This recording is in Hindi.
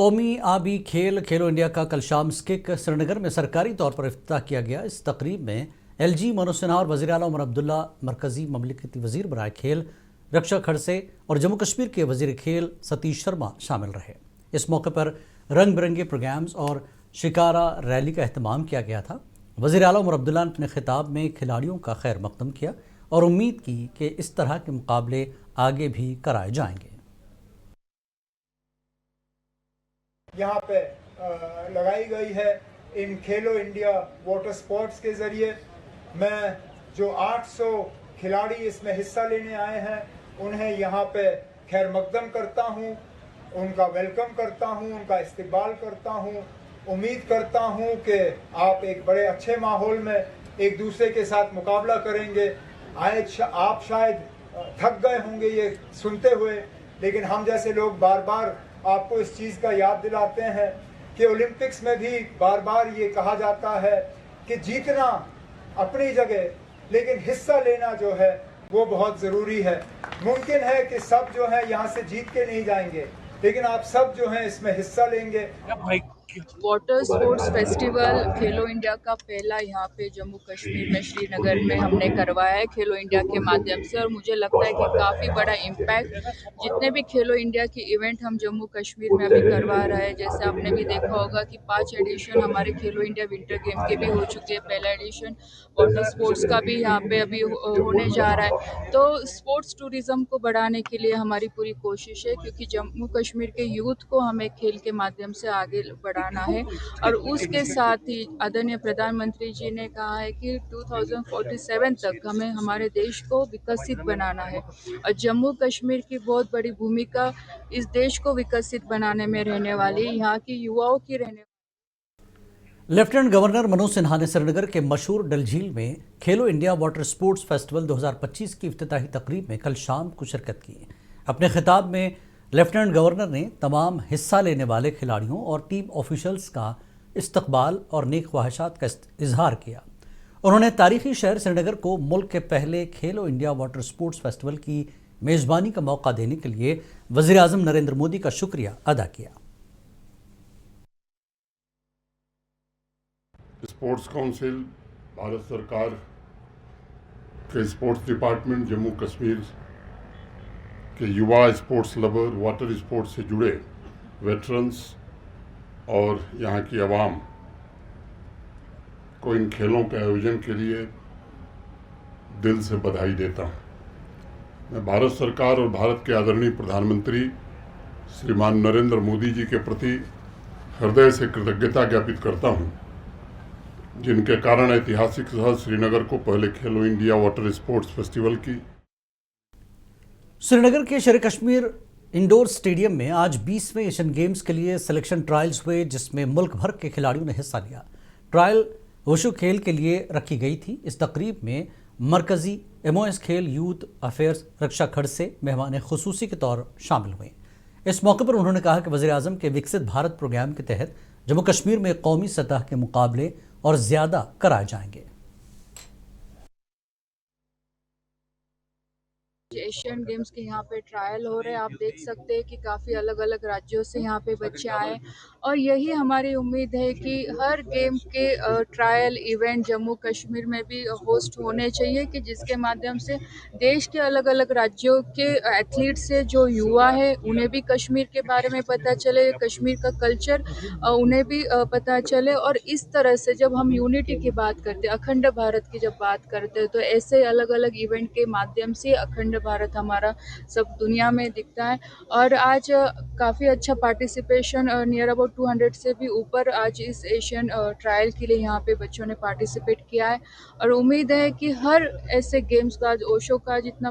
कौमी आबी खेल खेलो इंडिया का कल शाम स्किक श्रीनगर में सरकारी तौर पर इफ्तिताह किया गया। इस तकरीब में LG मनोज सिन्हा और वज़ीर आला उमर अब्दुल्ला, मरकजी ममलिकती वज़ीर बराए खेल रक्षा खड़से और जम्मू कश्मीर के वज़ीर खेल सतीश शर्मा शामिल रहे। इस मौके पर रंग बिरंगे प्रोग्राम्स और शिकारा रैली का अहतमाम किया गया था। वज़ीर आला उमर अब्दुल्ला ने अपने खिताब में खिलाड़ियों का खैर मकदम किया और उम्मीद की कि इस तरह के मुकाबले आगे भी कराए जाएंगे। यहाँ पे लगाई गई है इन खेलो इंडिया वाटर स्पोर्ट्स के ज़रिए। मैं जो 800 खिलाड़ी इसमें हिस्सा लेने आए हैं उन्हें यहाँ पे खैर मकदम करता हूँ, उनका वेलकम करता हूँ, उनका इस्तकबाल करता हूँ। उम्मीद करता हूँ कि आप एक बड़े अच्छे माहौल में एक दूसरे के साथ मुकाबला करेंगे। आप शायद थक गए होंगे ये सुनते हुए, लेकिन हम जैसे लोग बार बार आपको इस चीज़ का याद दिलाते हैं कि ओलंपिक्स में भी बार बार ये कहा जाता है कि जीतना अपनी जगह, लेकिन हिस्सा लेना जो है वो बहुत ज़रूरी है। मुमकिन है कि सब जो है यहाँ से जीत के नहीं जाएंगे, लेकिन आप सब जो हैं इसमें हिस्सा लेंगे। वाटर स्पोर्ट्स फेस्टिवल खेलो इंडिया का पहला यहाँ पे जम्मू कश्मीर में श्रीनगर में हमने करवाया है खेलो इंडिया के माध्यम से, और मुझे लगता है कि काफ़ी बड़ा इम्पैक्ट जितने भी खेलो इंडिया के इवेंट हम जम्मू कश्मीर में अभी करवा रहे हैं। जैसे आपने भी देखा होगा कि 5 एडिशन हमारे खेलो इंडिया विंटर गेम के भी हो चुके हैं। पहला एडिशन वाटर स्पोर्ट्स का भी यहाँ पे अभी होने जा रहा है। तो स्पोर्ट्स टूरिज़्म को बढ़ाने के लिए हमारी पूरी कोशिश है, क्योंकि जम्मू कश्मीर के यूथ को हमें खेल के माध्यम से आगे बढ़ाना है। और उसके साथ ही आदरणीय प्रधानमंत्री जी ने कहा है कि 2047 तक हमें हमारे देश को विकसित बनाना है, और जम्मू कश्मीर की बहुत बड़ी भूमिका इस देश को विकसित बनाने में रहने वाली, यहाँ की युवाओं की रहने। लेफ्टिनेंट गवर्नर मनोज सिन्हा ने श्रीनगर के मशहूर डल झील में खेलो इंडिया वाटर स्पोर्ट्स फेस्टिवल 2025 की इफ्तिताही तकरीब में कल शाम को शिरकत की। अपने खिताब में लेफ्टिनेंट गवर्नर ने तमाम हिस्सा लेने वाले खिलाड़ियों और टीम ऑफिशल्स का इस्तकबाल और नेक ख्वाहिशात का इजहार किया। उन्होंने तारीखी शहर श्रीनगर को मुल्क के पहले खेलो इंडिया वाटर स्पोर्ट्स फेस्टिवल की मेज़बानी का मौका देने के लिए वज़ीर आज़म नरेंद्र मोदी का शुक्रिया अदा किया। स्पोर्ट्स काउंसिल, भारत सरकार के स्पोर्ट्स डिपार्टमेंट, जम्मू कश्मीर के युवा स्पोर्ट्स लवर, वाटर स्पोर्ट्स से जुड़े वेटरन्स और यहाँ की आवाम को इन खेलों के आयोजन के लिए दिल से बधाई देता हूँ। मैं भारत सरकार और भारत के आदरणीय प्रधानमंत्री श्रीमान नरेंद्र मोदी जी के प्रति हृदय से कृतज्ञता ज्ञापित करता हूँ, जिनके कारण ऐतिहासिक शहर श्रीनगर को पहले खेलो इंडिया वाटर स्पोर्ट्स फेस्टिवल की। श्रीनगर के शेर कश्मीर इंडोर स्टेडियम में आज 20वें एशियन गेम्स के लिए सिलेक्शन ट्रायल्स हुए, जिसमें मुल्क भर के खिलाड़ियों ने हिस्सा लिया। ट्रायल वुशु खेल के लिए रखी गई थी। इस तकरीब में मरकजी MOS खेल यूथ अफेयर्स रक्षा खड़से मेहमान खुसूसी के तौर शामिल हुए। इस मौके पर उन्होंने कहा कि वज़ीर आज़म के विकसित भारत प्रोग्राम के तहत जम्मू कश्मीर में कौमी सतह के मुकाबले और ज़्यादा कराए जाएंगे। एशियन गेम्स के यहाँ पे ट्रायल हो रहे हैं। आप देख सकते हैं कि काफ़ी अलग अलग राज्यों से यहाँ पे बच्चे आए, और यही हमारी उम्मीद है कि हर गेम के ट्रायल इवेंट जम्मू कश्मीर में भी होस्ट होने चाहिए, कि जिसके माध्यम से देश के अलग अलग राज्यों के एथलीट से जो युवा है उन्हें भी कश्मीर के बारे में पता चले, कश्मीर का कल्चर उन्हें भी पता चले। और इस तरह से जब हम यूनिटी की बात करते हैं, अखंड भारत की जब बात करते हैं, तो ऐसे अलग अलग इवेंट के माध्यम से अखंड भारत हमारा सब दुनिया में दिखता है। और आज काफ़ी अच्छा पार्टिसिपेशन, नियर अबाउट 200 से भी ऊपर आज इस एशियन ट्रायल के लिए यहाँ पे बच्चों ने पार्टिसिपेट किया है। और उम्मीद है कि हर ऐसे गेम्स का, ओशो का जितना